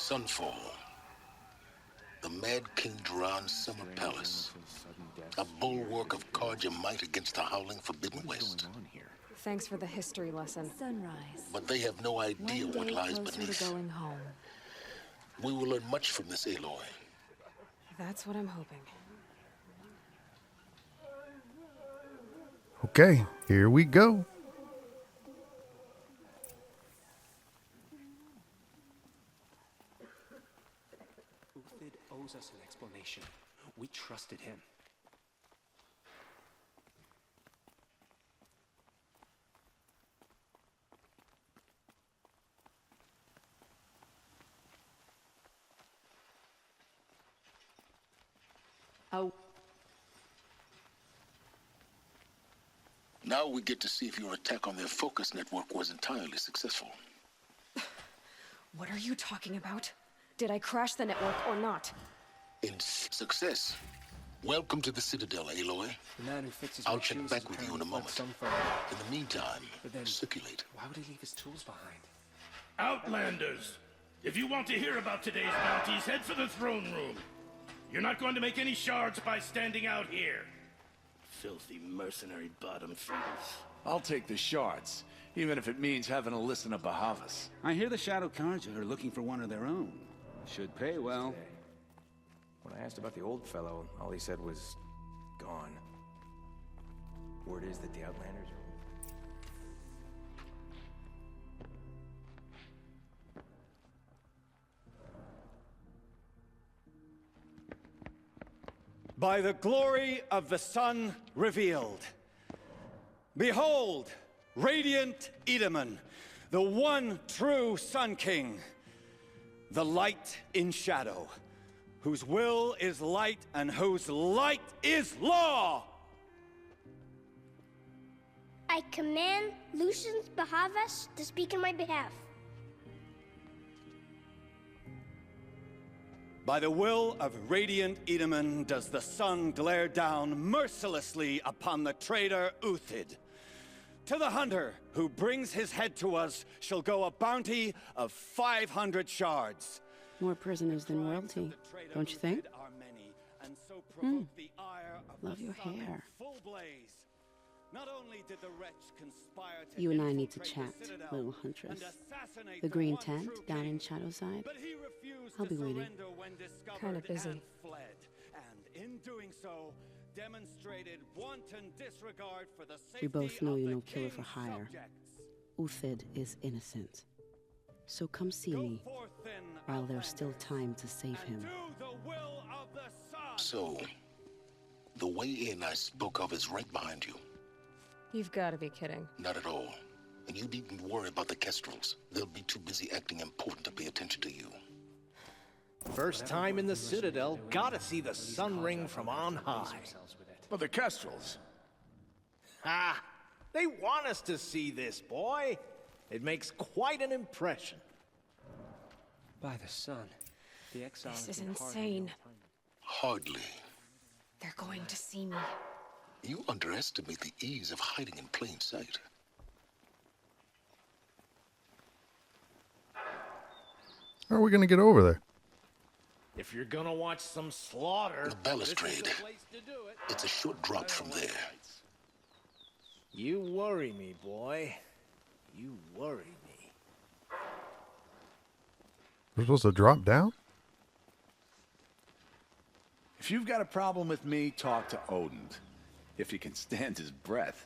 Sunfall. The Mad King Duran's summer palace. A bulwark of Carja might against the howling Forbidden West. Thanks for the history lesson. Sunrise. But they have no idea what lies beneath. Going home. We will learn much from this Aloy. That's what I'm hoping. Okay, here we go. Uthid owes us an explanation. We trusted him. Oh. Now we get to see if your attack on their focus network was entirely successful. What are you talking about? Did I crash the network or not? In success. Welcome to the Citadel, Aloy. The man who fixes I'll my check shoes back is with you in a apparently moment. some firm. In the meantime, But then- circulate. Why would he leave his tools behind? Outlanders! If you want to hear about today's bounties, head for the throne room. You're not going to make any shards by standing out here. Filthy mercenary bottom feeders. I'll take the shards, even if it means having to listen to Bahavas. I hear the Shadow Carja are looking for one of their own. Should pay well. When I asked about the old fellow, all he said was, gone. Word is that the Outlanders are... By the glory of the sun revealed. Behold, radiant Edaman, the one true Sun King, the light in shadow, whose will is light and whose light is law. I command Lucius Bahavas to speak in my behalf. By the will of radiant Edaman does the sun glare down mercilessly upon the traitor Uthid. To the hunter who brings his head to us shall go a bounty of 500 shards. More prisoners than royalty, don't you think? Love your hair. Not only did the wretch conspire to You and I need to chat, little huntress. The green tent down in Shadowside. I'll be waiting. Kinda busy. And in doing so, demonstrated wanton disregard for the safety We both know of you're the no killer for king's hire. subjects. Uthid is innocent. So come see me while there's still time to save him. So, the way in I spoke of is right behind you. You've got to be kidding. Not at all. And you needn't worry about the Kestrels. They'll be too busy acting important to pay attention to you. First time in the Citadel, gotta see the sun ring from on high. But the Kestrels. Ha! They want us to see this, boy. It makes quite an impression. By the sun. The exiles This is can hardly insane. know time. Hardly. They're going to see me. You underestimate the ease of hiding in plain sight. How are we going to get over there? If you're gonna watch some slaughter, The balustrade. this is the place to do it. It's a short drop from there. You worry me, boy. You worry me. We're supposed to drop down? If you've got a problem with me, talk to Odin. If he can stand his breath.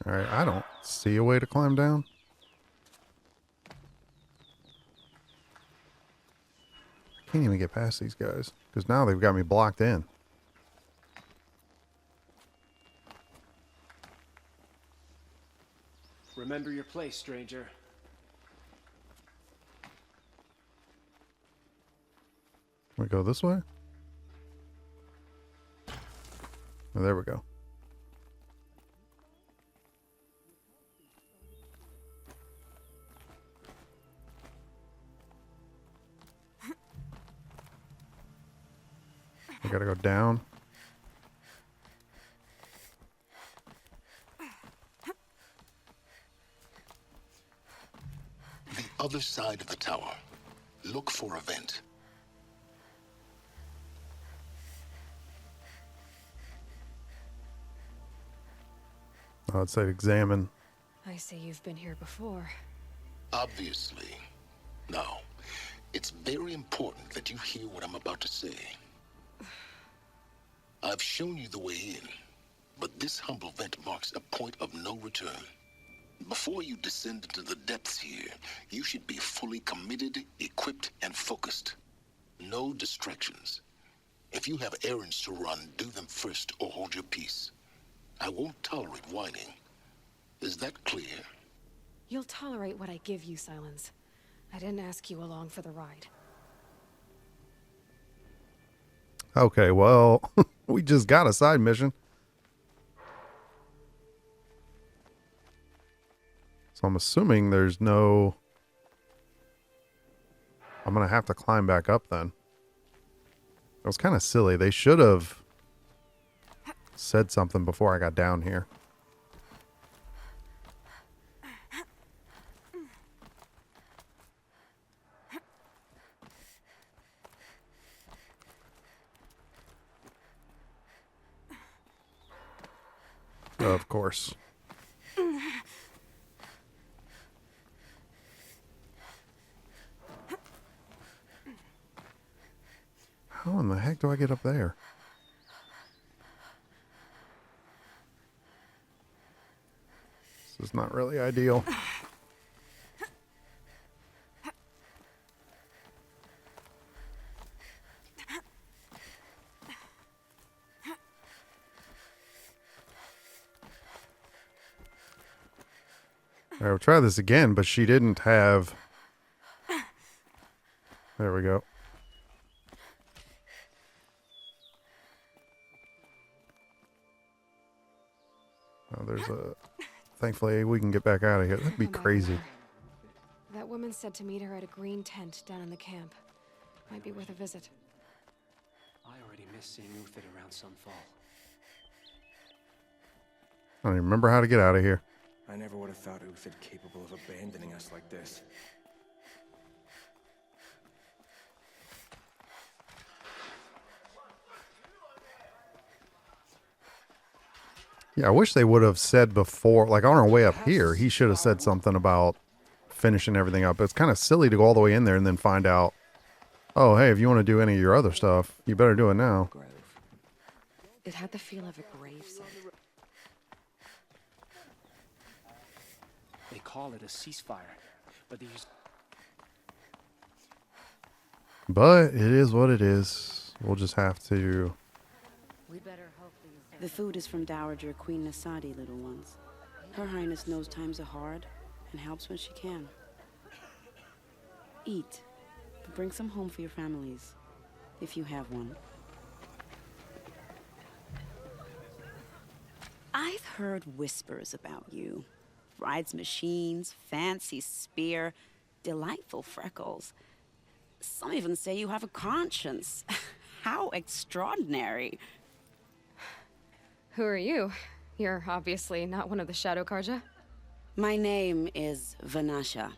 All right, I don't see a way to climb down. I can't even get past these guys because now they've got me blocked in. Remember your place, stranger. We go this way? Oh, there we go. I gotta go down. other side of the tower. Look for a vent. I'd say examine. I see you've been here before. Obviously. Now, it's very important that you hear what I'm about to say. I've shown you the way in, but this humble vent marks a point of no return. Before you descend into the depths here, you should be fully committed, equipped, and focused. No distractions. If you have errands to run, do them first or hold your peace. I won't tolerate whining. Is that clear? You'll tolerate what I give you, Silence. I didn't ask you along for the ride. Okay, well, we just got a side mission. So I'm assuming there's no... I'm going to have to climb back up then. It was kind of silly. They should have said something before I got down here. Of course. How in the heck do I get up there? This is not really ideal. All right, we'll try this again, but she didn't have... There we go. Oh, there's a... Thankfully, we can get back out of here. That'd be crazy. That woman said to meet her at a green tent down in the camp. Might be worth a visit. I already miss seeing Uthid around Sunfall. I don't even remember how to get out of here. I never would have thought Uthid capable of abandoning us like this. Yeah, I wish they would have said before, like on our way up here, he should have said something about finishing everything up. It's kind of silly to go all the way in there and then find out, oh, hey, if you want to do any of your other stuff, you better do it now. It had the feel of a grave site. They call it a ceasefire, but these... But it is what it is. We'll just have to... The food is from Dowager Queen Nasadi, little ones. Her Highness knows times are hard and helps when she can. Eat, but bring some home for your families, if you have one. I've heard whispers about you. Rides machines, fancy spear, delightful freckles. Some even say you have a conscience. How extraordinary. Who are you? You're obviously not one of the Shadow Carja. My name is Vanasha.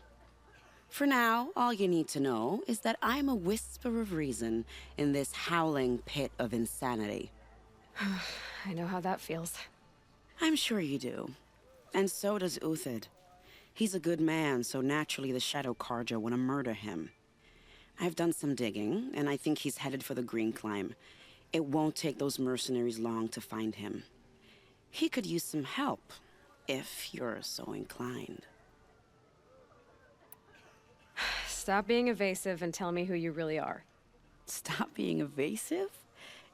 For now, all you need to know is that I'm a whisper of reason in this howling pit of insanity. I know how that feels. I'm sure you do. And so does Uthid. He's a good man, so naturally the Shadow Carja want to murder him. I've done some digging, and I think he's headed for the Green Climb. It won't take those mercenaries long to find him. He could use some help, if you're so inclined. Stop being evasive and tell me who you really are. Stop being evasive?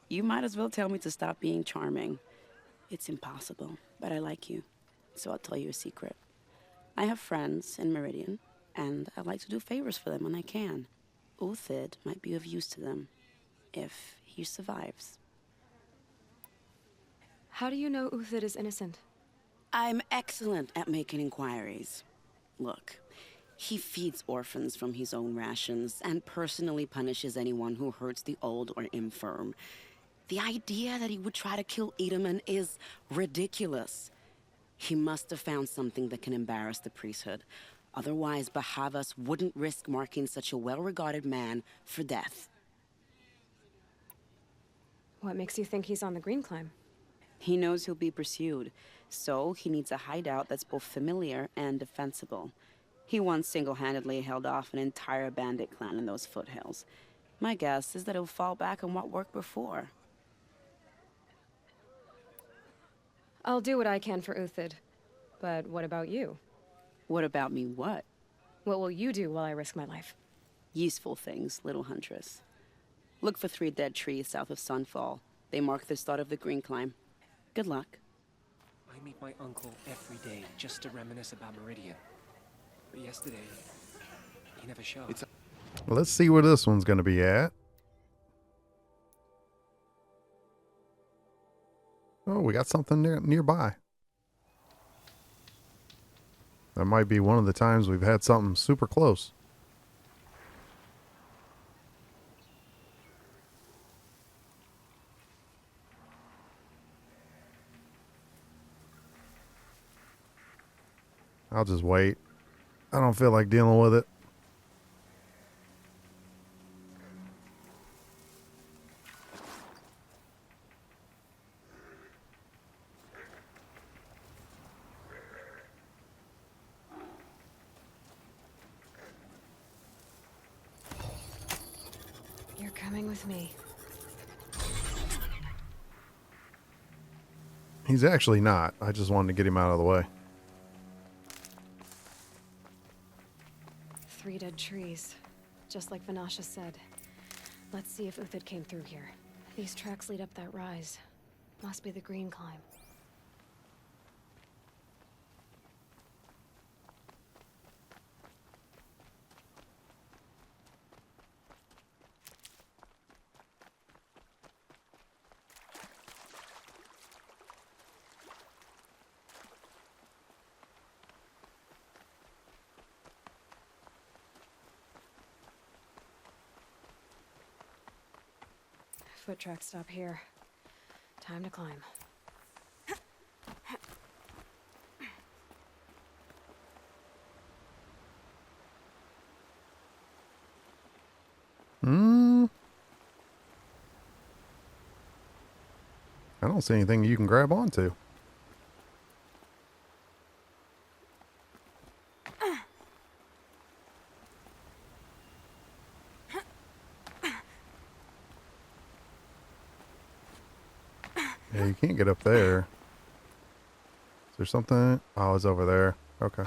You might as well tell me to stop being charming. It's impossible, but I like you, so I'll tell you a secret. I have friends in Meridian, and I like to do favors for them when I can. Uthid might be of use to them, if he survives. How do you know Uthid is innocent? I'm excellent at making inquiries. Look, he feeds orphans from his own rations and personally punishes anyone who hurts the old or infirm. The idea that he would try to kill Edelman is ridiculous. He must have found something that can embarrass the priesthood, Otherwise, Bahavas wouldn't risk marking such a well-regarded man for death. What makes you think he's on the green climb? He knows he'll be pursued, so he needs a hideout that's both familiar and defensible. He once single-handedly held off an entire bandit clan in those foothills. My guess is that he'll fall back on what worked before. I'll do what I can for Uthid. But what about you? What about me what? What will you do while I risk my life? Useful things, little huntress. Look for 3 dead trees south of Sunfall. They mark the start of the green climb. Good luck. I meet my uncle every day just to reminisce about Meridian. But yesterday, he never showed. Well, let's see where this one's going to be at. Oh, we got something nearby. That might be one of the times we've had something super close. I'll just wait. I don't feel like dealing with it. You're coming with me. He's actually not. I just wanted to get him out of the way. 3 dead trees. Just like Vanasha said. Let's see if Uthid came through here. These tracks lead up that rise. Must be the green climb. Foot tracks stop here. Time to climb. I don't see anything you can grab onto. Yeah, you can't get up there. Is there something? Oh, it's over there. Okay.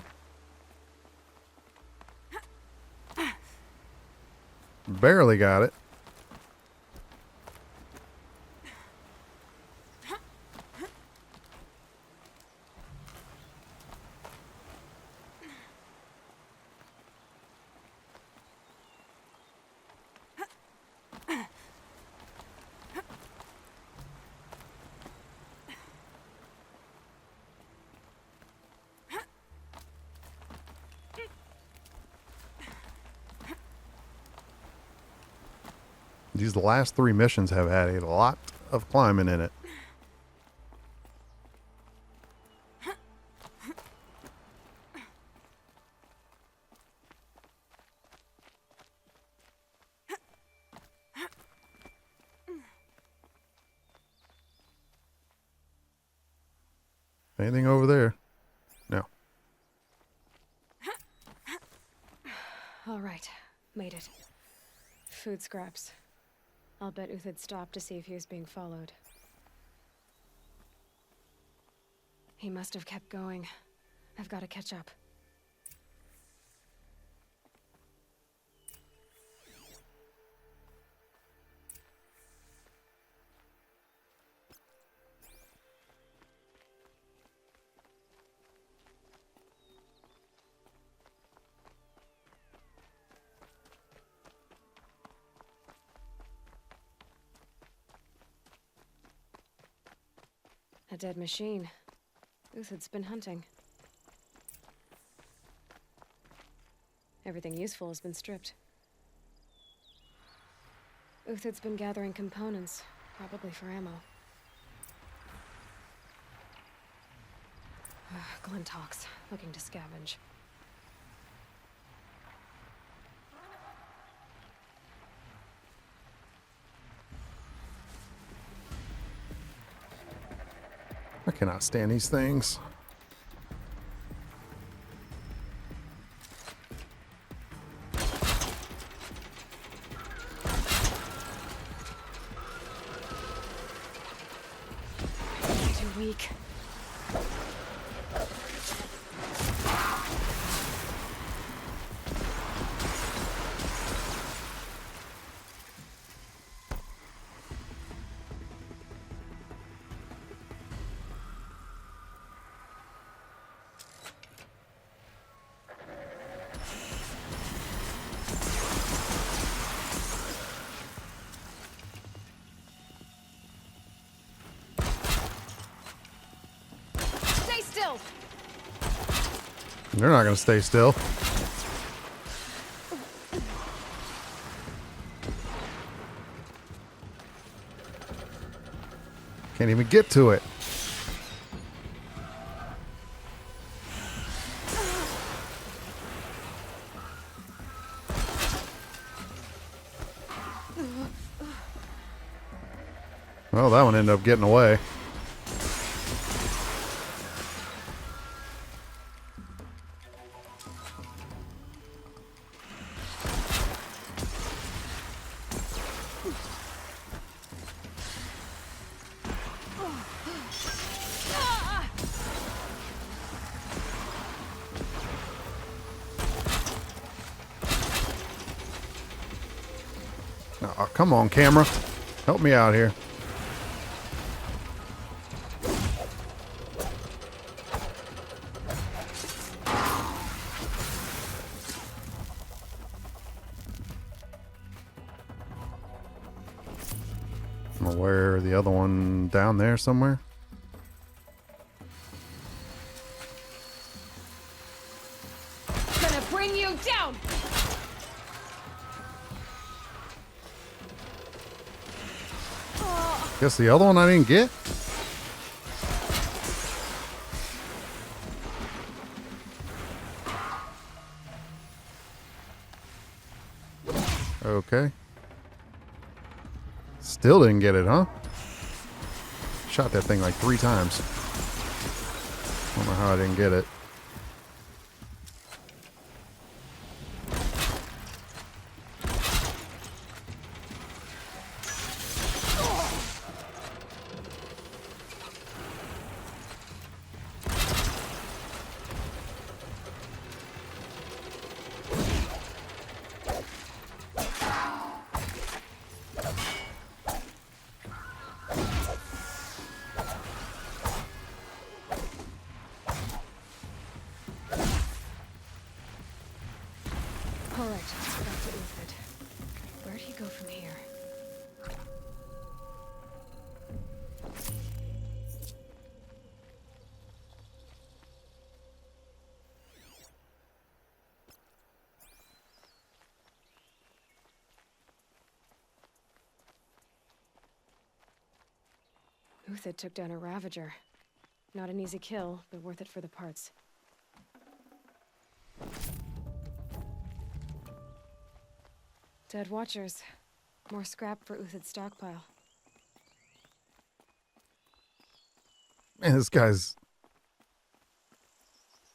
Barely got it. These last 3 missions have had a lot of climbing in it. Anything over there? No. All right, made it. Food scraps. I'll bet Uthid stopped to see if he was being followed. He must have kept going. I've got to catch up. A dead machine. Uthid's been hunting. Everything useful has been stripped. Uthid's been gathering components, probably for ammo. Glintox, looking to scavenge. I cannot stand these things. Too weak. They're not going to stay still. Can't even get to it. Well, that one ended up getting away. Oh, come on, camera. Help me out here. Where the other one down there somewhere? Gonna bring you down. Guess the other one I didn't get. Okay. Still didn't get it, huh? Shot that thing like 3 times. I don't know how I didn't get it. Alright, back to Uthid. Where'd he go from here? Uthid took down a Ravager. Not an easy kill, but worth it for the parts. Dead Watchers. More scrap for Uthid's stockpile. Man, this guy's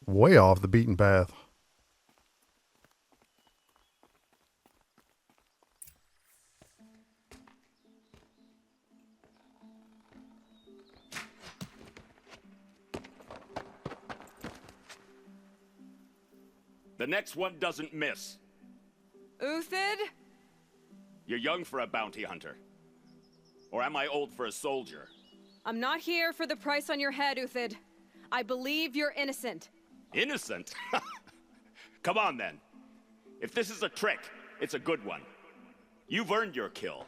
way off the beaten path. The next one doesn't miss. Uthid? You're young for a bounty hunter. Or am I old for a soldier? I'm not here for the price on your head, Uthid. I believe you're innocent. Innocent? Come on, then. If this is a trick, it's a good one. You've earned your kill.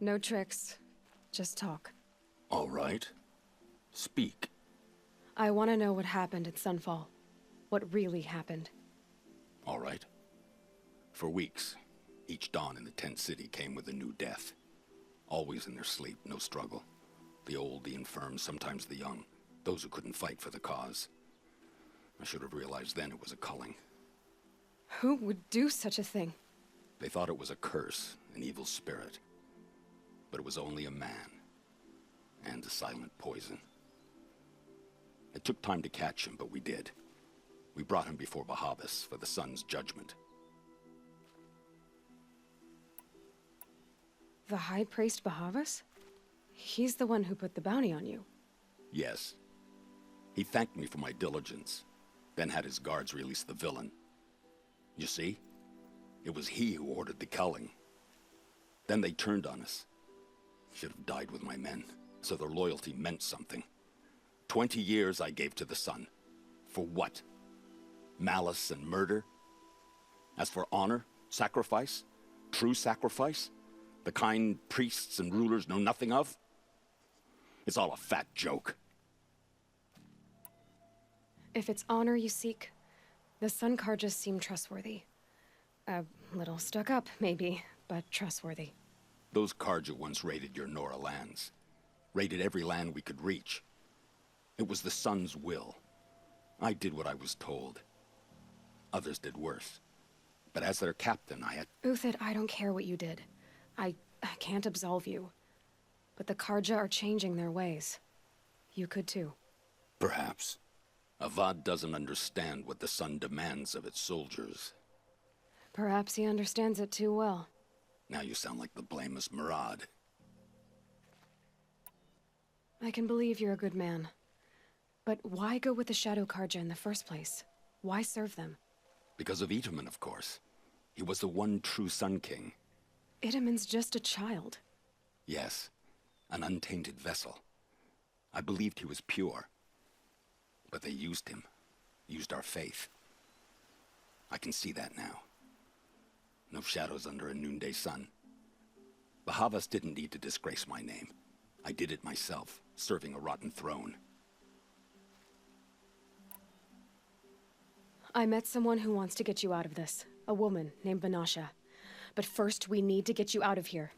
No tricks. Just talk. All right. Speak. I want to know what happened at Sunfall. What really happened. All right. For weeks, each dawn in the tent city came with a new death. Always in their sleep, no struggle. The old, the infirm, sometimes the young. Those who couldn't fight for the cause. I should have realized then it was a culling. Who would do such a thing? They thought it was a curse, an evil spirit. But it was only a man. And a silent poison. It took time to catch him, but we did. We brought him before Bahavas for the sun's judgment. The High Priest Bahavas? He's the one who put the bounty on you. Yes. He thanked me for my diligence, then had his guards release the villain. You see? It was he who ordered the culling. Then they turned on us. Should have died with my men, so their loyalty meant something. 20 years I gave to the sun. For what? Malice and murder? As for honor, sacrifice, true sacrifice, the kind priests and rulers know nothing of? It's all a fat joke. If it's honor you seek, the Sun Carjas seem trustworthy. A little stuck up, maybe, but trustworthy. Those Carja once raided your Nora lands. Raided every land we could reach. It was the Sun's will. I did what I was told. Others did worse. But as their captain, I had... Uthid, I don't care what you did. I can't absolve you. But the Carja are changing their ways. You could too. Perhaps. Avad doesn't understand what the Sun demands of its soldiers. Perhaps he understands it too well. Now you sound like the blameless Murad. I can believe you're a good man. But why go with the Shadow Carja in the first place? Why serve them? Because of Itaman, of course. He was the one true Sun King. Itaman's just a child. Yes, an untainted vessel. I believed he was pure. But they used him. Used our faith. I can see that now. No shadows under a noonday sun. Bahavas didn't need to disgrace my name. I did it myself, serving a rotten throne. I met someone who wants to get you out of this. A woman named Vanasha. But first, we need to get you out of here.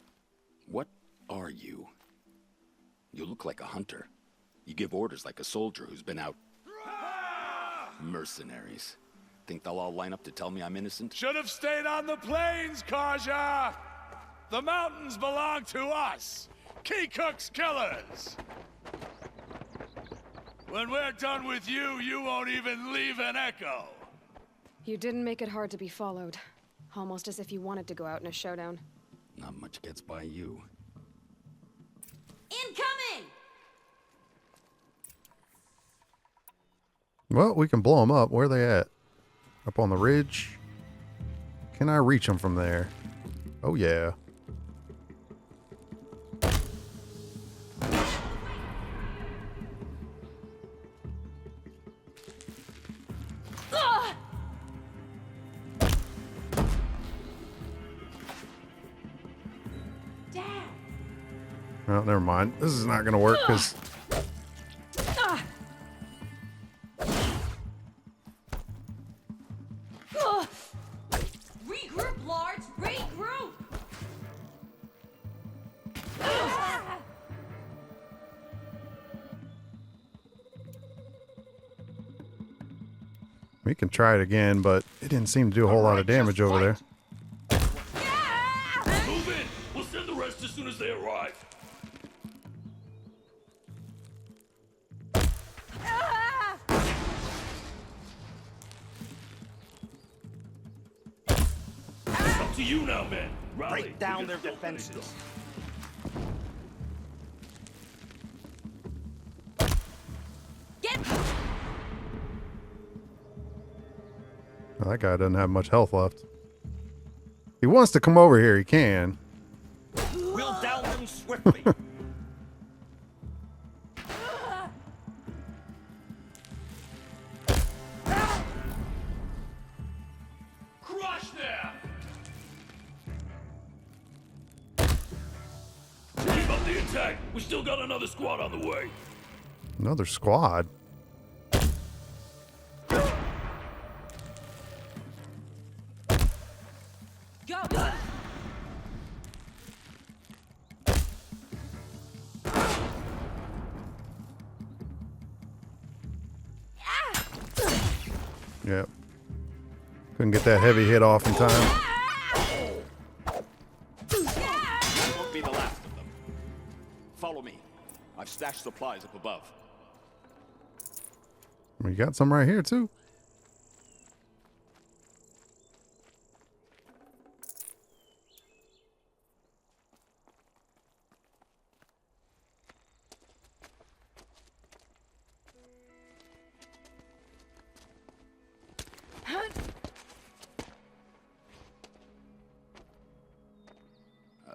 What are you? You look like a hunter. You give orders like a soldier who's been out... Mercenaries. Think they'll all line up to tell me I'm innocent? Should have stayed on the plains, Carja! The mountains belong to us! Keycook's killers! When we're done with you, you won't even leave an echo! You didn't make it hard to be followed. Almost as if you wanted to go out in a showdown. Not much gets by you. Incoming! Well, we can blow them up. Where are they at? Up on the ridge? Can I reach them from there? Oh, yeah. Oh, never mind. This is not going to work because... Regroup, Lords! Regroup! We can try it again, but it didn't seem to do a whole lot of damage over there. Move in! We'll send the rest as soon as they arrive. It's up to you now, men. Rally. Break down their defenses. Well, that guy doesn't have much health left. If he wants to come over here, he can. We'll down them swiftly. Crush them! Keep up the attack. We still got another squad on the way. Another squad. Go! Yep. Couldn't get that heavy hit off in time. That won't be the last of them. Follow me. I've stashed supplies up above. We got some right here, too.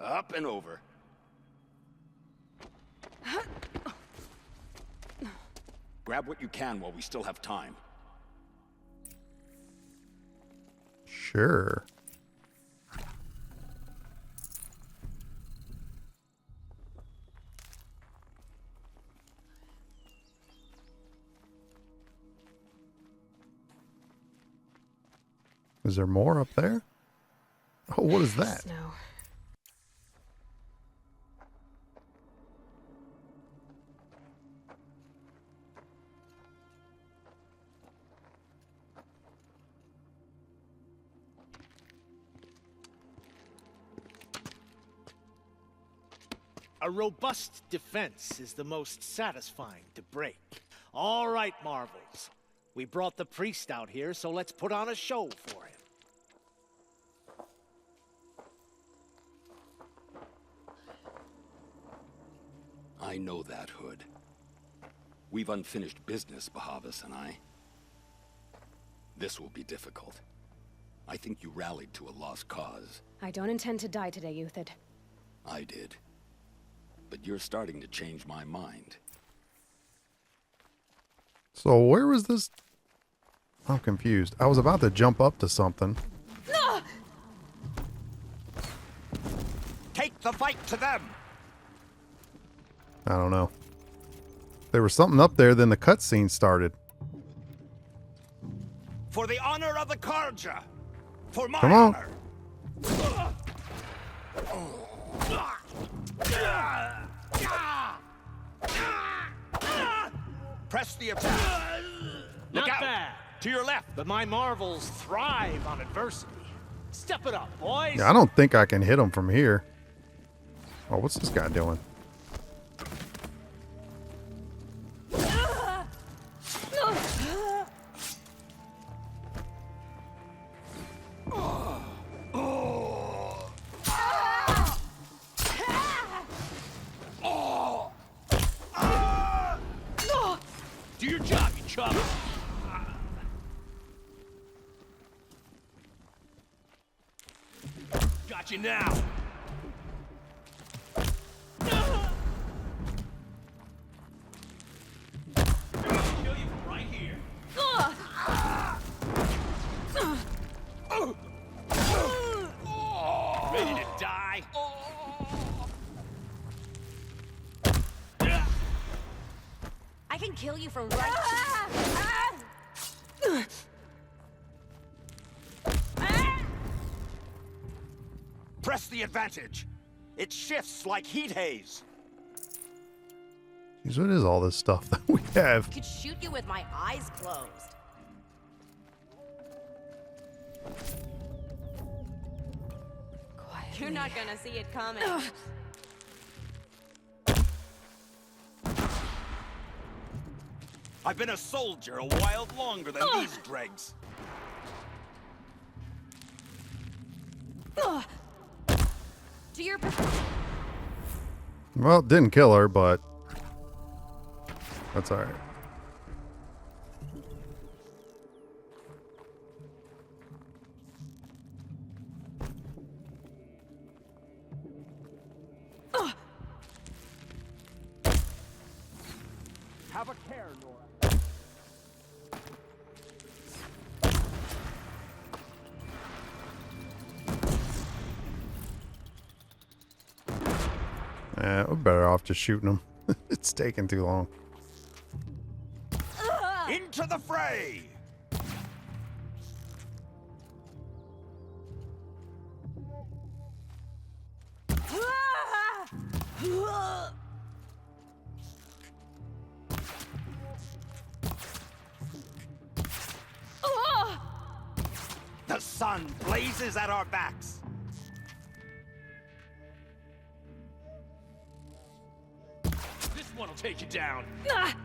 Up and over. Grab what you can while we still have time. Sure. Is there more up there? Oh, what is that? Snow. A robust defense is the most satisfying to break. All right, Marvels. We brought the priest out here, so let's put on a show for him. I know that, Hood. We've unfinished business, Bahavas and I. This will be difficult. I think you rallied to a lost cause. I don't intend to die today, Uthid. I did. But you're starting to change my mind. So where was this? I'm confused. I was about to jump up to something. Take the fight to them! I don't know. There was something up there, then the cutscene started. For the honor of the Carja! For my Come on. honor! Press the attack! Not Look out! bad. To your left! But my Marvels thrive on adversity. Step it up, boys! Yeah, I don't think I can hit him from here. Oh, what's this guy doing? Do your job, you chub! Got you now! Kill you from right here! Ready to die? I can kill you from right. Press the advantage! It shifts like heat haze! Jeez, what is all this stuff that we have? Could shoot you with my eyes closed. You're not gonna see it coming. I've been a soldier a while longer than these dregs. To your Well, didn't kill her, but that's all right. Have a care, Nora. We're better off just shooting them. It's taking too long. Into the fray! The sun blazes at our backs. This one'll take you down. Ah!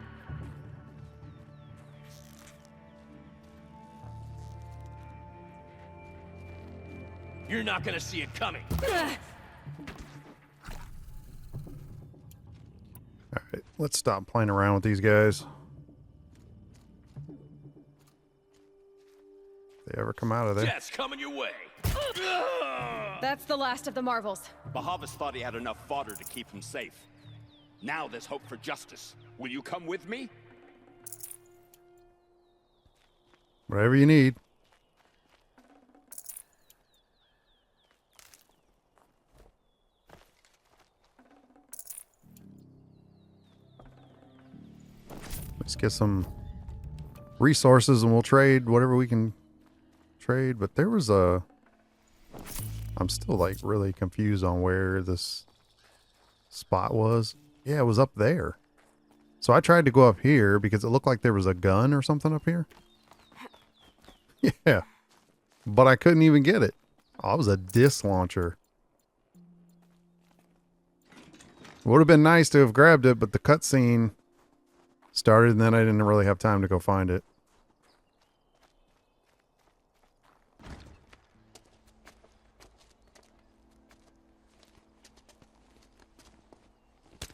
You're not gonna see it coming. Alright, let's stop playing around with these guys. If they ever come out of there. Death's coming your way. That's the last of the marvels. Bahavas thought he had enough fodder to keep him safe. Now there's hope for justice. Will you come with me? Whatever you need. Let's get some resources and we'll trade whatever we can trade. But there was a... I'm still like really confused on where this spot was. Yeah, it was up there. So I tried to go up here because it looked like there was a gun or something up here. Yeah. But I couldn't even get it. Oh, it was a disc launcher. Would have been nice to have grabbed it, but the cutscene started and then I didn't really have time to go find it.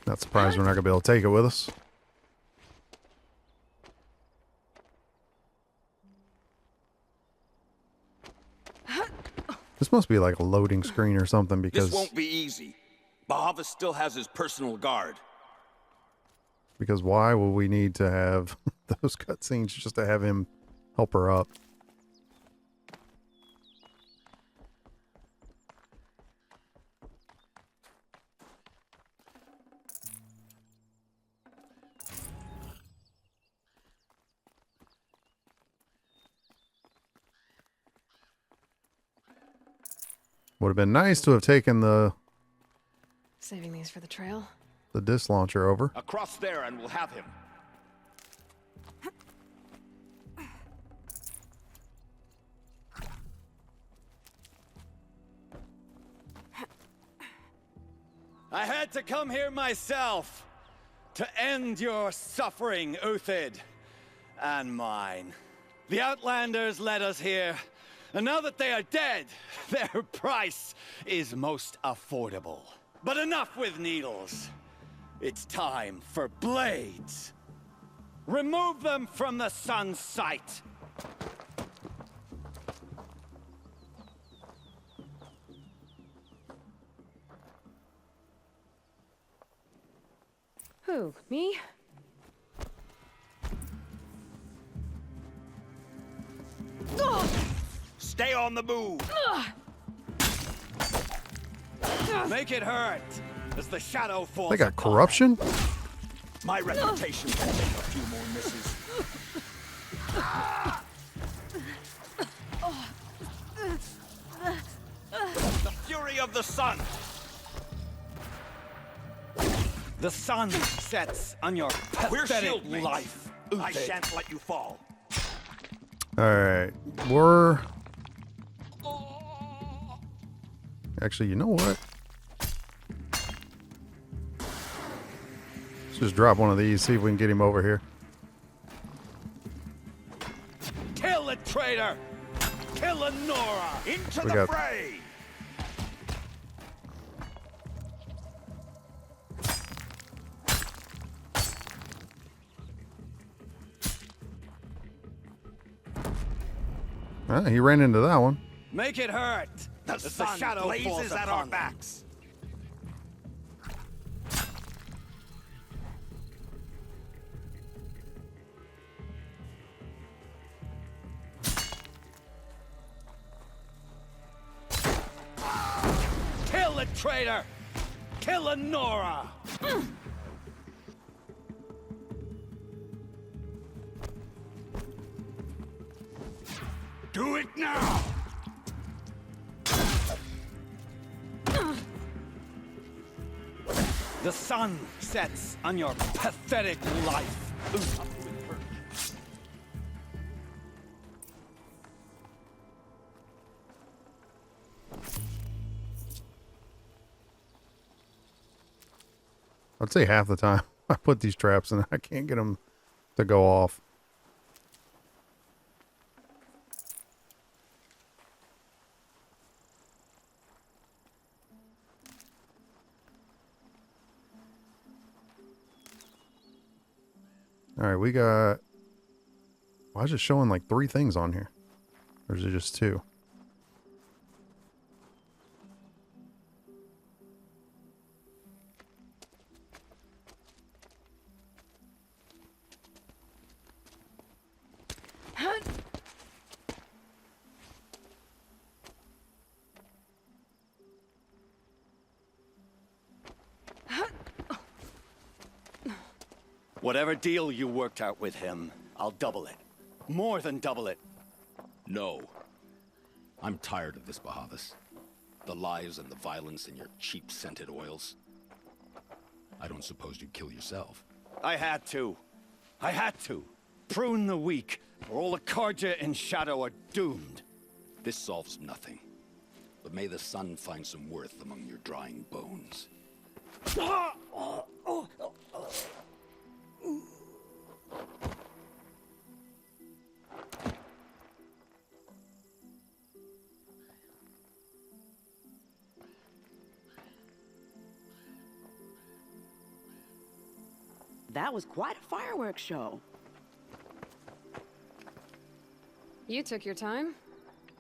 Not surprised we're not gonna be able to take it with us. This must be like a loading screen or something because... This won't be easy. Bahavas still has his personal guard. Because why would we need to have those cutscenes just to have him help her up? Would have been nice to have taken the Saving these for the trail. The disc launcher over. Across there and we'll have him. I had to come here myself to end your suffering, Uthid, and mine. The Outlanders led us here, and now that they are dead, their price is most affordable. But enough with needles. It's time for blades. Remove them from the sun's sight. Who? Me? Stay on the move. Make it hurt as the shadow falls. They got corruption? My reputation will take a few more misses. The fury of the sun. The sun sets on your We're pathetic shieldmates. life. I shan't let you fall. Alright. We're... Actually, you know what? Let's just drop one of these, see if we can get him over here. Kill the traitor! Kill the Nora! Into We the got- fray! He ran into that one. Make it hurt! The as sun shadow blazes falls at our upon them. backs. Kill the traitor! Kill the Nora! Do it now! The sun sets on your pathetic life. I'd say half the time I put these traps and I can't get them to go off. All right, we got... Why is it showing like 3 things on here? Or is it just 2? Whatever deal you worked out with him, I'll double it. More than double it. No. I'm tired of this, Bahavas. The lies and the violence and your cheap scented oils. I don't suppose you'd kill yourself. I had to. I had to. Prune the weak, or all the Carja in shadow are doomed. This solves nothing. But may the sun find some worth among your drying bones. That was quite a fireworks show. You took your time?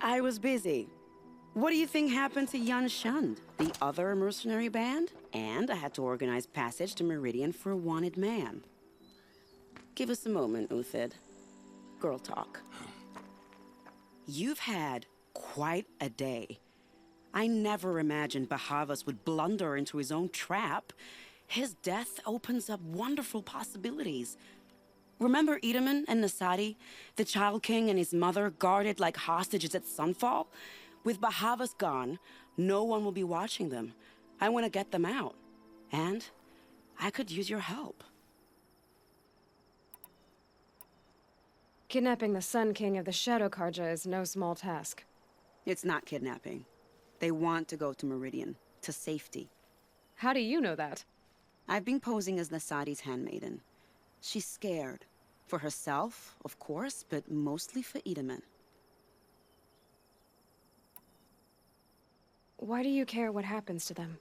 I was busy. What do you think happened to Yun Shund, the other mercenary band? And I had to organize passage to Meridian for a wanted man. Give us a moment, Uthid. Girl talk. You've had quite a day. I never imagined Bahavas would blunder into his own trap. His death opens up wonderful possibilities. Remember Edaman and Nasadi, the Child King and his mother guarded like hostages at sunfall? With Bahavas gone, no one will be watching them. I want to get them out. And I could use your help. Kidnapping the Sun King of the Shadow Carja is no small task. It's not kidnapping. They want to go to Meridian, to safety. How do you know that? I've been posing as Nasadi's handmaiden. She's scared. For herself, of course, but mostly for Edaman. Why do you care what happens to them?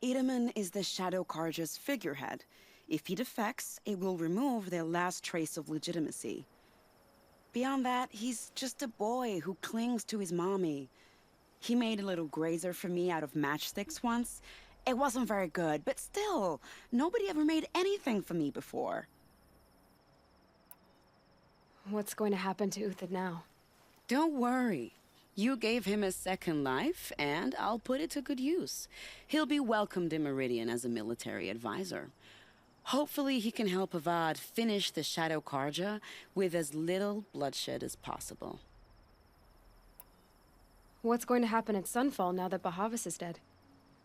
Edaman is the Shadow Carja's figurehead. If he defects, it will remove their last trace of legitimacy. Beyond that, he's just a boy who clings to his mommy. He made a little grazer for me out of matchsticks once. It wasn't very good, but still, nobody ever made anything for me before. What's going to happen to Uthid now? Don't worry. You gave him a second life, and I'll put it to good use. He'll be welcomed in Meridian as a military advisor. Hopefully he can help Avad finish the Shadow Carja with as little bloodshed as possible. What's going to happen at Sunfall now that Bahavas is dead?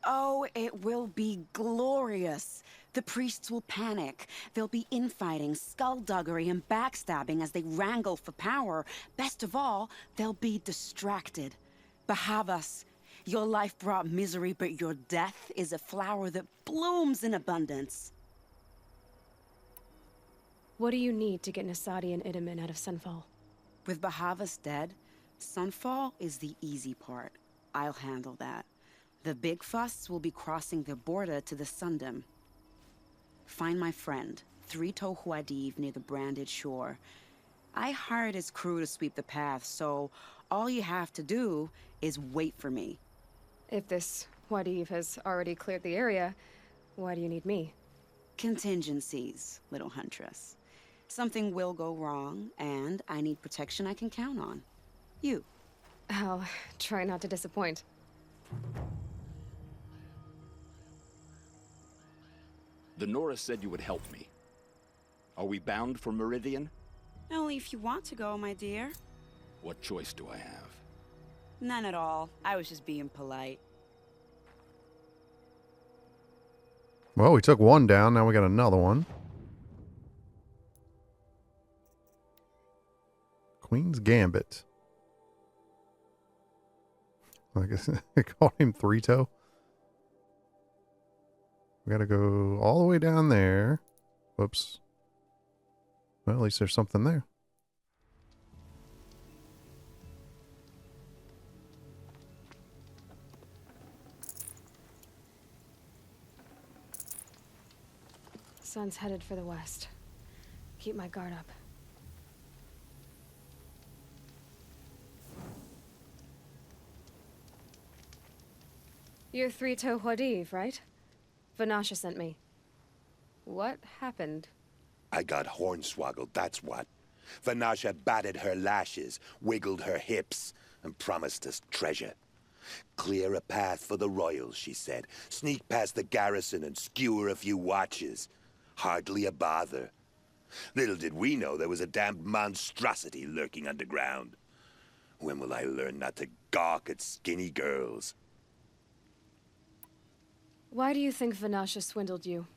Oh, it will be glorious. The priests will panic. There'll be infighting, skullduggery, and backstabbing as they wrangle for power. Best of all, they'll be distracted. Bahavas, your life brought misery, but your death is a flower that blooms in abundance. What do you need to get Nasadi and Edaman out of Sunfall? With Bahavas dead, Sunfall is the easy part. I'll handle that. The big fuss will be crossing the border to the Sundom. Find my friend, Three-Toe Huadiv, near the branded shore. I hired his crew to sweep the path, so all you have to do is wait for me. If this Huadiv has already cleared the area, why do you need me? Contingencies, little huntress. Something will go wrong, and I need protection I can count on. You. I'll try not to disappoint. The Nora said you would help me. Are we bound for Meridian? Only if you want to go, my dear. What choice do I have? None at all. I was just being polite. Well, we took one down. Now we got another one. Queen's Gambit. I guess they called him Three-Toe. We gotta go all the way down there. Whoops. Well, at least there's something there. Sun's headed for the west. Keep my guard up. You're Three-Toe Huadiv, right? Vanasha sent me. What happened? I got hornswoggled, that's what. Vanasha batted her lashes, wiggled her hips, and promised us treasure. Clear a path for the royals, she said. Sneak past the garrison and skewer a few watches. Hardly a bother. Little did we know there was a damned monstrosity lurking underground. When will I learn not to gawk at skinny girls? Why do you think Vanasha swindled you?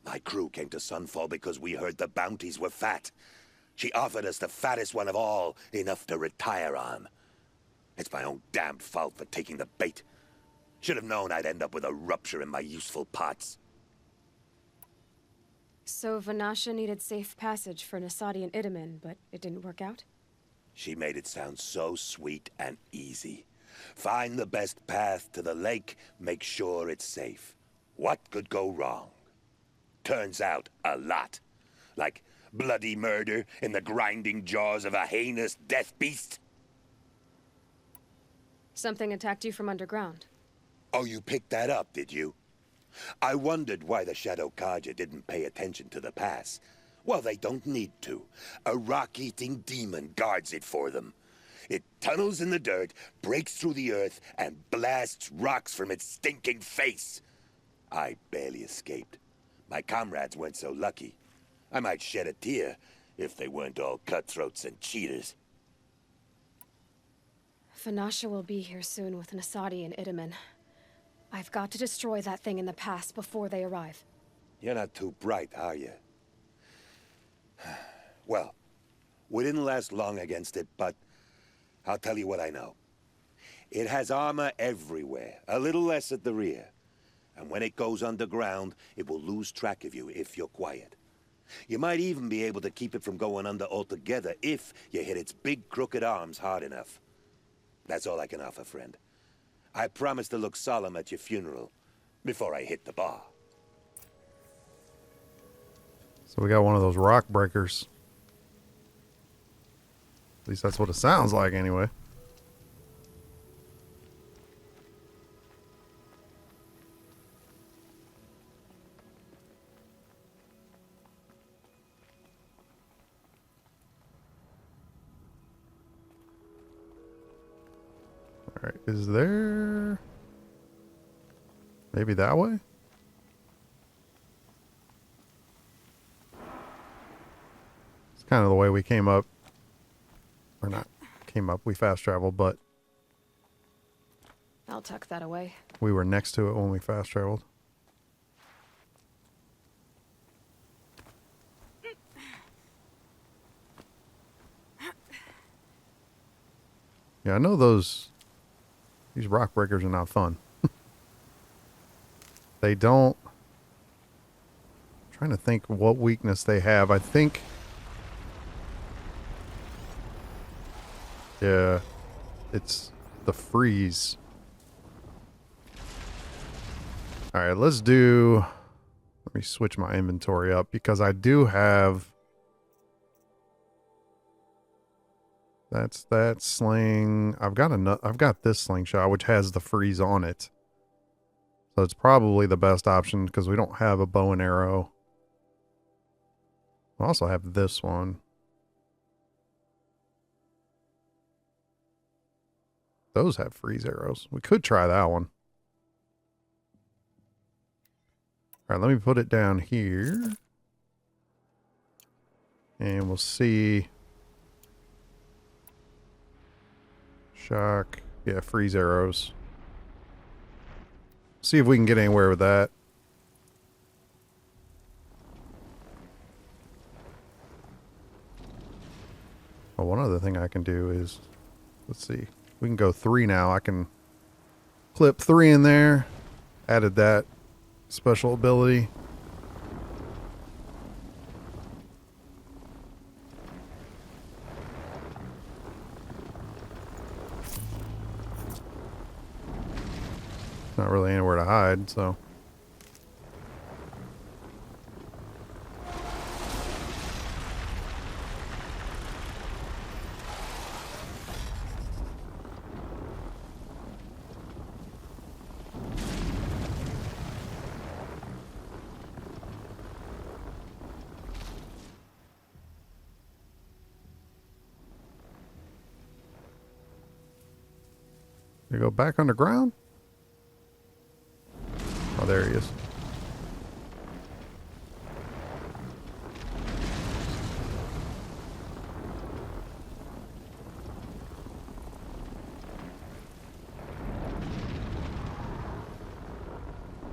My crew came to Sunfall because we heard the bounties were fat. She offered us the fattest one of all, enough to retire on. It's my own damned fault for taking the bait. Should have known I'd end up with a rupture in my useful parts. So Vanasha needed safe passage for Nasadi and Itamen, but it didn't work out? She made it sound so sweet and easy. Find the best path to the lake, make sure it's safe. What could go wrong? Turns out, a lot. Like bloody murder in the grinding jaws of a heinous death beast. Something attacked you from underground. Oh, you picked that up, did you? I wondered why the Shadow Carja didn't pay attention to the pass. Well, they don't need to. A rock-eating demon guards it for them. It tunnels in the dirt, breaks through the earth, and blasts rocks from its stinking face. I barely escaped. My comrades weren't so lucky. I might shed a tear if they weren't all cutthroats and cheaters. Vanasha will be here soon with Nasadi and Itamen. I've got to destroy that thing in the pass before they arrive. You're not too bright, are you? Well, we didn't last long against it, but I'll tell you what I know. It has armor everywhere, a little less at the rear. And when it goes underground, it will lose track of you if you're quiet. You might even be able to keep it from going under altogether if you hit its big crooked arms hard enough. That's all I can offer, friend. I promise to look solemn at your funeral before I hit the bar. So we got one of those rock breakers. At least that's what it sounds like anyway. All right, is there maybe that way? It's kind of the way we came up. Or not came up, we fast traveled, but I'll tuck that away. we were next to it when we fast traveled. Yeah, I know these rock breakers are not fun. They don't. I'm trying to think what weakness they have. I think. Yeah, it's the freeze. All right, let's do. Let me switch my inventory up because I do have. That's that sling. I've got this slingshot which has the freeze on it. So it's probably the best option because we don't have a bow and arrow. I also have this one. Those have freeze arrows. We could try that one. All right, let me put it down here. And we'll see. Shock. Yeah, freeze arrows. See if we can get anywhere with that. Well, one other thing I can do is, let's see. We can go 3 now. I can clip 3 in there. Added that special ability. Not really anywhere to hide, so. You go back underground? Oh, there he is.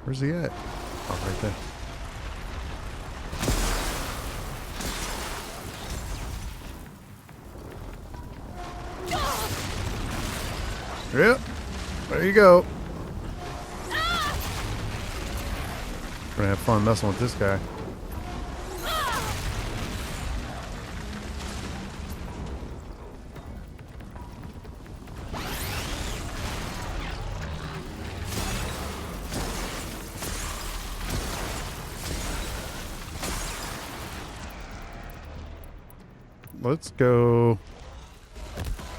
Where's he at? Oh, right there. Yep. There you go. Gonna have fun messing with this guy. Let's go.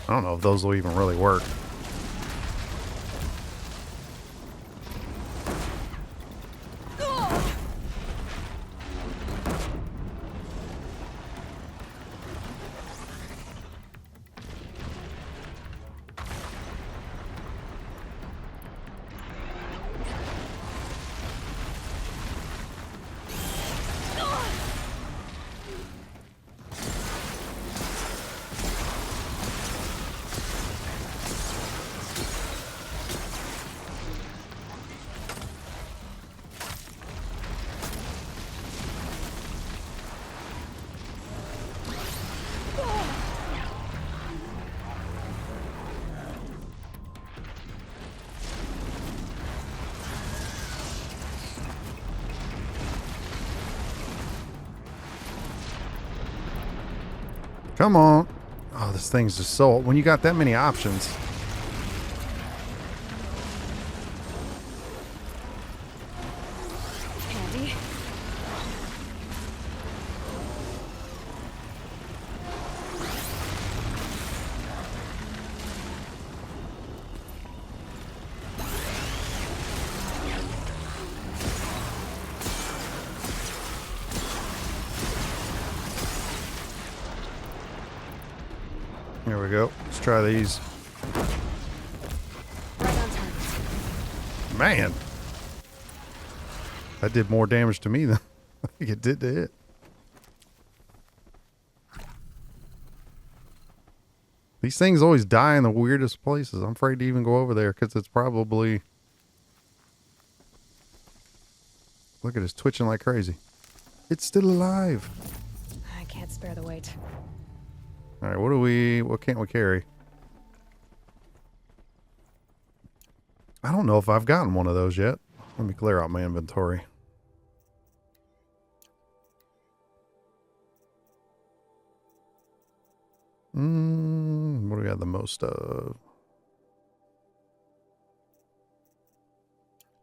I don't know if those will even really work. Come on. Oh, this thing's just so... When you got that many options. Handy. There we go. Let's try these. Man. That did more damage to me than I think it did to it. These things always die in the weirdest places. I'm afraid to even go over there because it's probably... Look at it, it's twitching like crazy. It's still alive. I can't spare the weight. All right, what can't we carry? I don't know if I've gotten one of those yet. Let me clear out my inventory. What do we got the most of?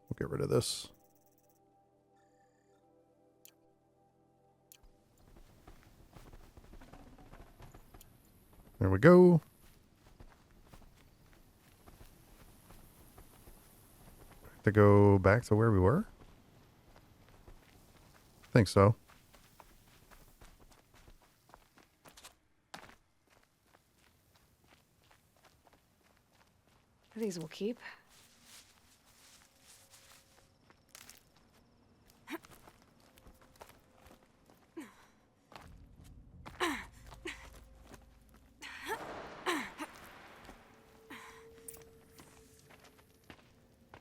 We'll get rid of this. There we go. To go back to where we were? I think so. These will keep.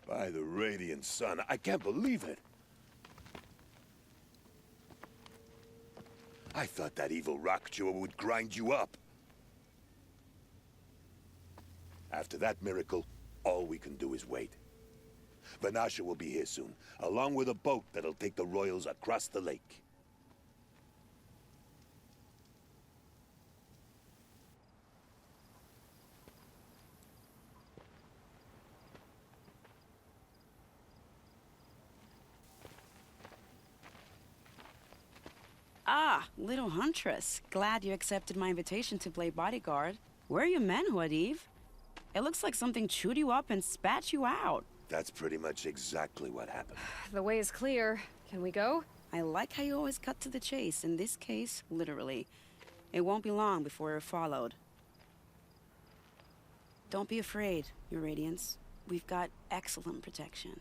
By the radiant sun, I can't believe it. I thought that evil rock chewer would grind you up. After that miracle, all we can do is wait. Vanasha will be here soon, along with a boat that'll take the royals across the lake. Ah, little huntress. Glad you accepted my invitation to play bodyguard. Where are your men, Huadiv? It looks like something chewed you up and spat you out. That's pretty much exactly what happened. The way is clear. Can we go? I like how you always cut to the chase. In this case, literally. It won't be long before we're followed. Don't be afraid, Your Radiance. We've got excellent protection.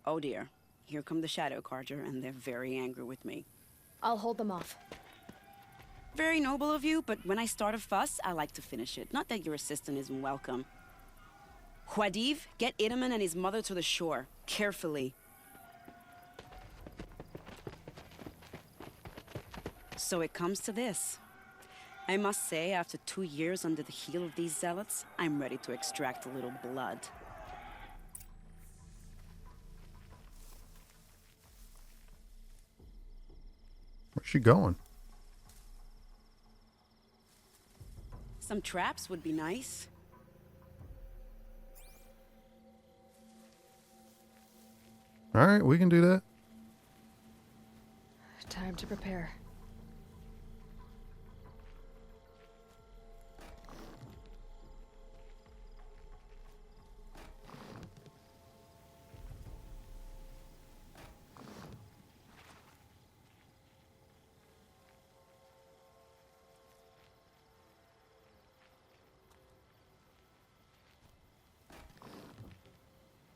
Oh dear. Here come the Shadow Carja, and they're very angry with me. I'll hold them off. Very noble of you, but when I start a fuss, I like to finish it. Not that your assistant isn't welcome. Huadiv, get Itaman and his mother to the shore. Carefully. So it comes to this. I must say, after 2 years under the heel of these zealots, I'm ready to extract a little blood. Where's she going? Some traps would be nice. All right, we can do that. Time to prepare.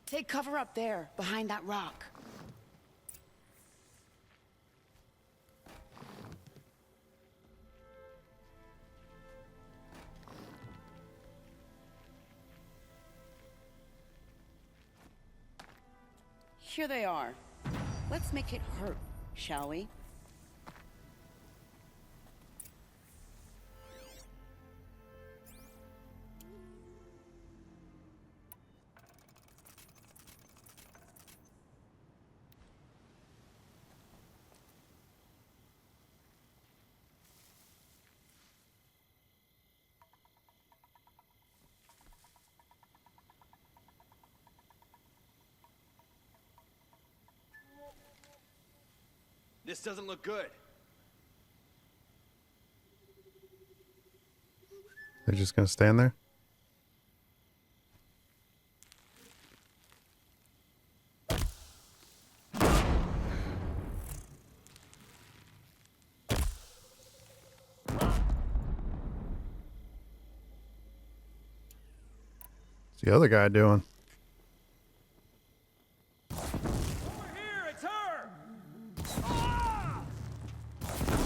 Take cover up there, behind that rock. Here they are. Let's make it hurt, shall we? This doesn't look good. They're just gonna stand there? What's the other guy doing?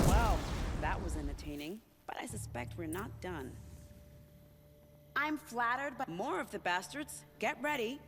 Well, that was entertaining, but I suspect we're not done. I'm flattered, but more of the bastards. Get ready.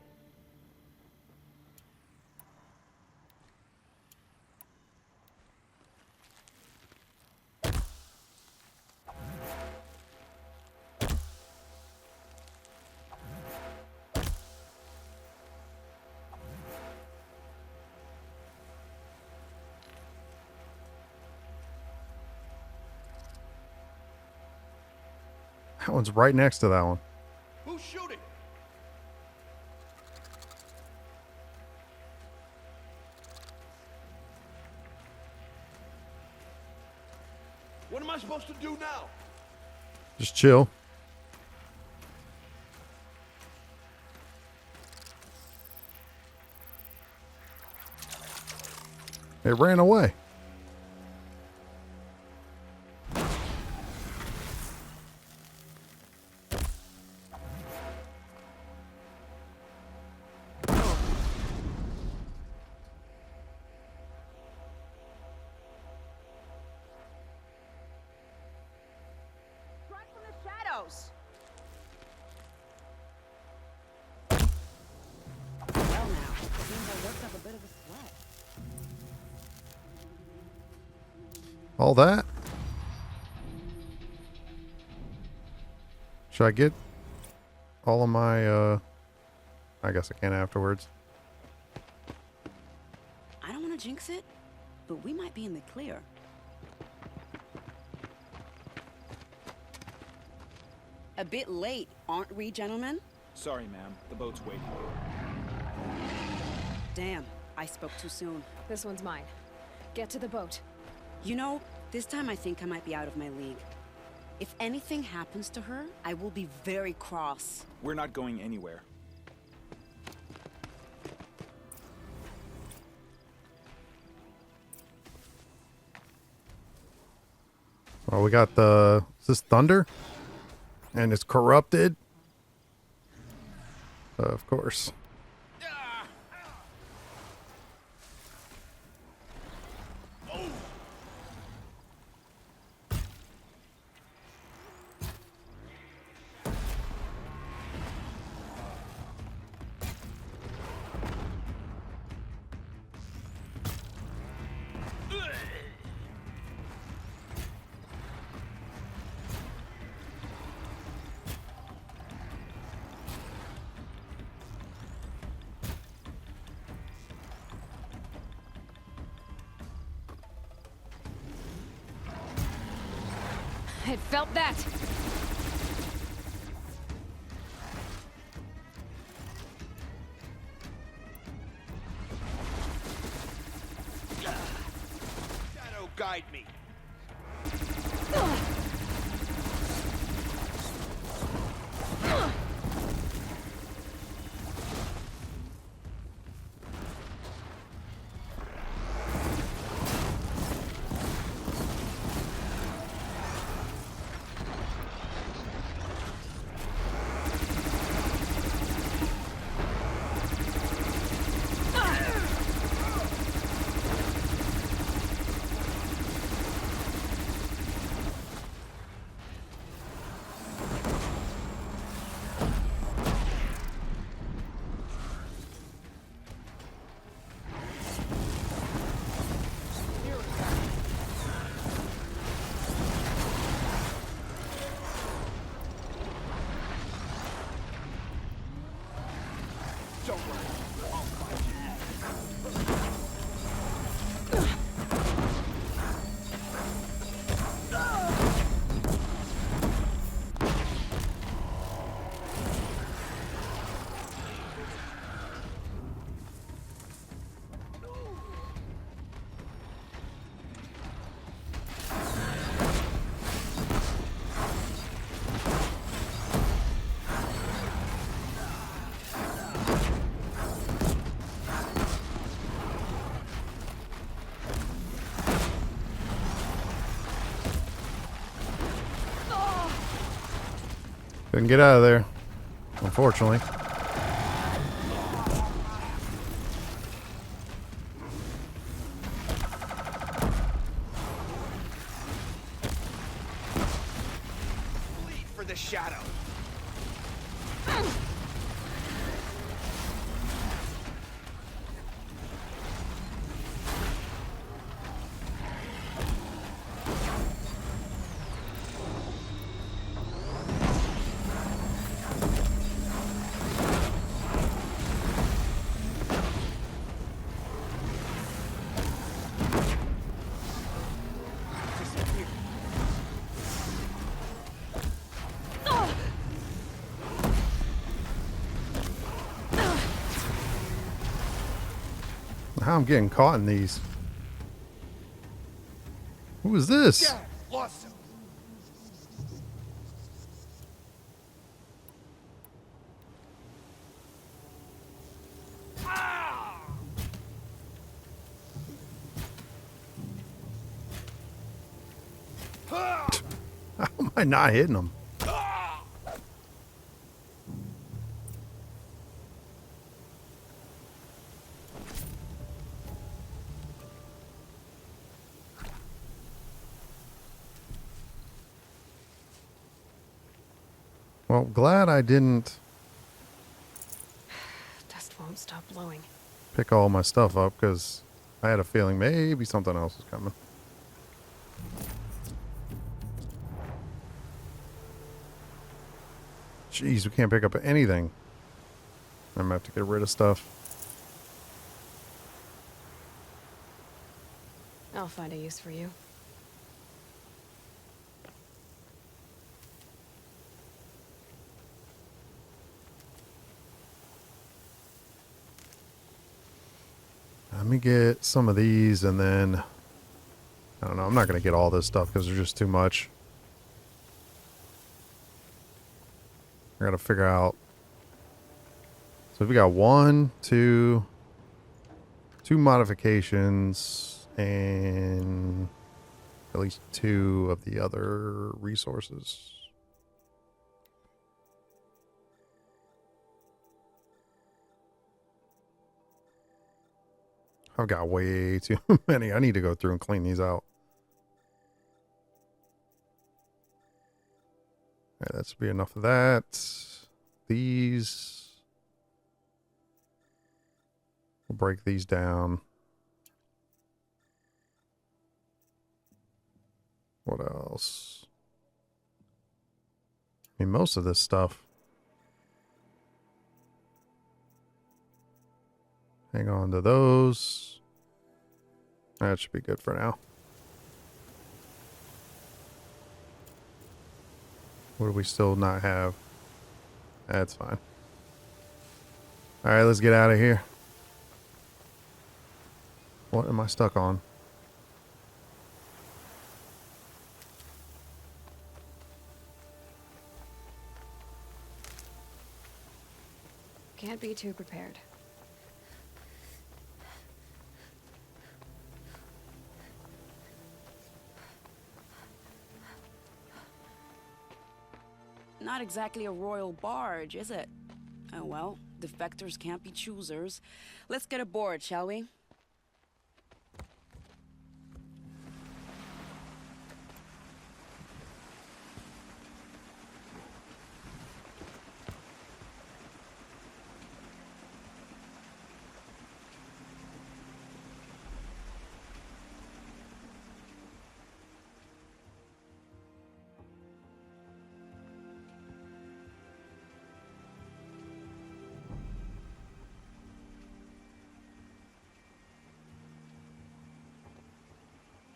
That one's right next to that one. Who's shooting? What am I supposed to do now? Just chill. It ran away. shadows. Well now, seems I worked up a bit of a sweat. All that? Should I get all of my, I guess I can afterwards. I don't want to jinx it, but we might be in the clear. A bit late, aren't we, gentlemen? Sorry, ma'am. The boat's waiting. Damn, I spoke too soon. This one's mine. Get to the boat. You know, this time I think I might be out of my league. If anything happens to her, I will be very cross. We're not going anywhere. Well, we got the, is this thunder? And it's corrupted. Of course. I felt that. Shadow, guide me. Couldn't get out of there, unfortunately. Bleed for the shadow. How I'm getting caught in these. Who is this? Yeah, lost him. How am I not hitting him? Well, glad I didn't Dust won't stop blowing. pick all my stuff up, because I had a feeling maybe something else was coming. Jeez, we can't pick up anything. I'm gonna have to get rid of stuff. I'll find a use for you. Let me get some of these, and then I don't know. I'm not gonna get all this stuff because there's just too much. I gotta figure out. So we got two modifications and at least 2 of the other resources. I've got way too many. I need to go through and clean these out. All right, that should be enough of that. These. We'll break these down. What else? I mean, most of this stuff. Hang on to those. That should be good for now. What do we still not have? That's fine. All right, let's get out of here. What am I stuck on? Can't be too prepared. Not exactly a royal barge, is it? Oh well, defectors can't be choosers. Let's get aboard, shall we?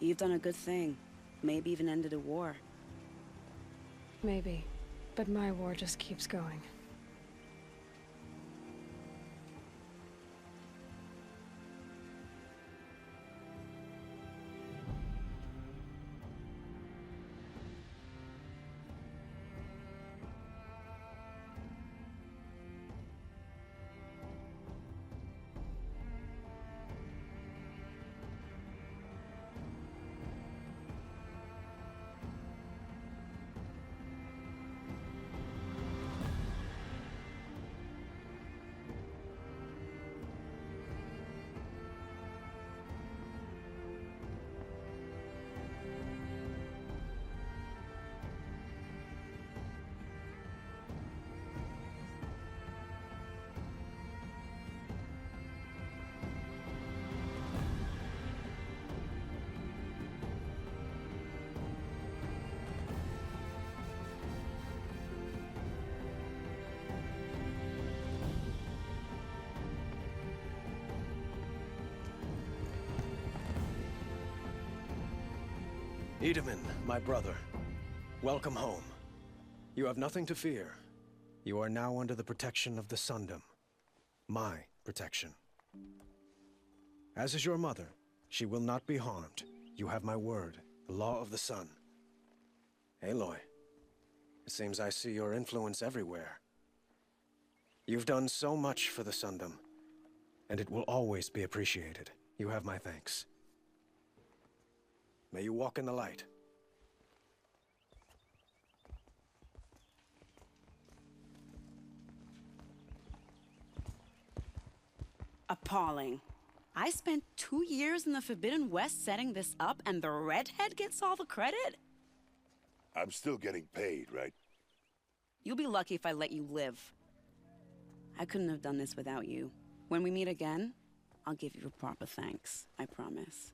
You've done a good thing. Maybe even ended a war. Maybe. But my war just keeps going. Itaman, my brother, welcome home. You have nothing to fear. You are now under the protection of the Sundom. My protection. As is your mother, she will not be harmed. You have my word, the law of the sun. Aloy, it seems I see your influence everywhere. You've done so much for the Sundom, and it will always be appreciated. You have my thanks. May you walk in the light. Appalling. I spent 2 years in the Forbidden West setting this up, and the redhead gets all the credit? I'm still getting paid, right? You'll be lucky if I let you live. I couldn't have done this without you. When we meet again, I'll give you a proper thanks. I promise.